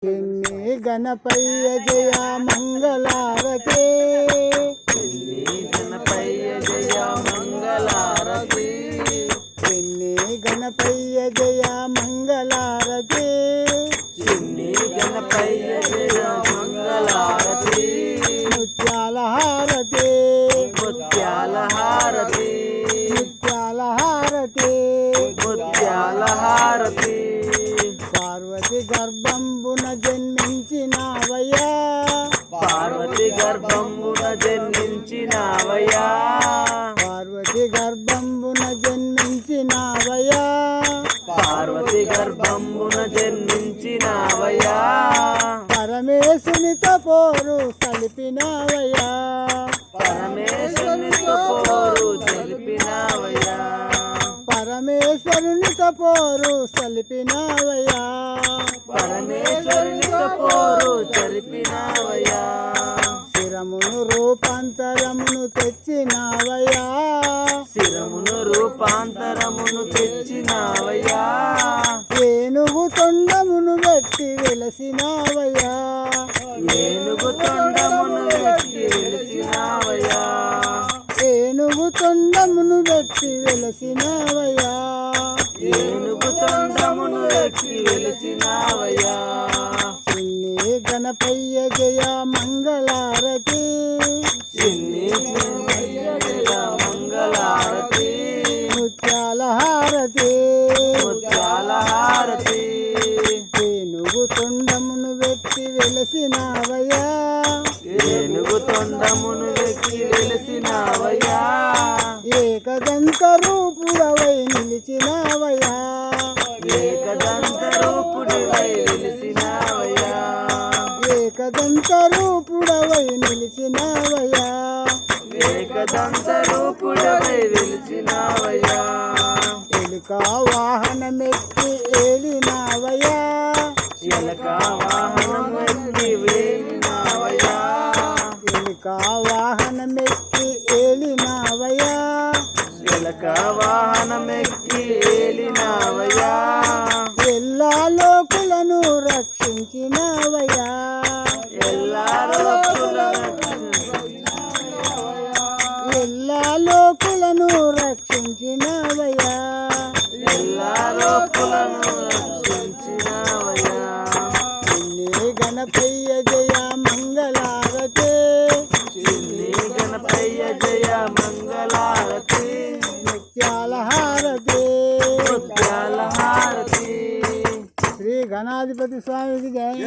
చిన్ని గణపయ్య జయ మంగళారతి, చిన్ని గణపయ్య జయ మంగళారతి, చిన్ని గణపయ్య జయ మంగళారతి, చిన్ని గణపయ్య జయ మంగళారతి, ముత్యాల హారతి, ముత్యాల హారతి, ముత్యాల హారతి, ముత్యాల హారతి. పార్వతి గర్భంబున జన్మించినావయ్యా, పార్వతి గర్భంబున జన్మించినావయ్యా, పార్వతి గర్భంబున జన్మించినావయ్యా, పార్వతి గర్భంబున జన్మించినావయ్యా, పరమేశునితో పోరు సలిపినావయ్యా, పరమేశ్వరునితో పోరు జరిపినావయ్యా, పరమేశ్వరునితో పోరు సలిపినావయ్యా, పరమేశ్వరునితో పోరు జరిపినావయ్యా, శిరమును రూపాంతరమును తెచ్చినావయ్యా, శిరమును రూపాంతరమును తెచ్చినావయ్యా, ఏనుగు తొండమును పెట్టి వెలసినావయ్యా, ఏనుగు తొండమును వెట్టి వెలిసినావయ్యా, ఏనుగు తొండమును పెట్టి వెలసినావయ్యా, ఏనుగు తొండమును వెట్టి వెలిసినావయ్యా, చిన్ని గణపయ్య జయ మంగళారతి, చిన్ని గణపయ్య జయ మంగళారతి, ముత్యాల హారతి, ముత్యాల హారతి, ఏనుగు తొండమును పెట్టి వెలసినావయ్యా, ఏనుగు తొండమును వెట్టి వెలిసినావయ్యా, ఏకదంత రూపుడవై నిలిచినావయ్యా, ఏకదంత రూపుడివై వెలిసినావయ్యా, ఏకదంత రూపుడవై నిలిచినావయ్యా, ఏకదంత రూపుడవై వెలిసినావయ్యా, ఎలుక వాహనమెక్కి ఏలినావయ్యా, ఎలక వాహనం ఎక్కి వేలినావయ్యా, ఎలుక వాహనమెక్కి ఏలినావయ్యా, ఎలక వాహనం ఎక్కి ఏలినావయ్యా, ఎల్లా లోకులను రక్షించినావయ్యా, ఎల్లా లోకులను ఎల్లా లోకులను రక్షించినావయ్యా, ఎల్లా లోకులను రక్షించినావయ్యా, చిన్ని గణపయ్య జయ మంగళారతి, చిన్ని గణపయ్య జయ మంగళారతి, ముత్యాల హారతి, ముత్యాల హారతి. శ్రీ గణాధిపతి స్వామికి జయ.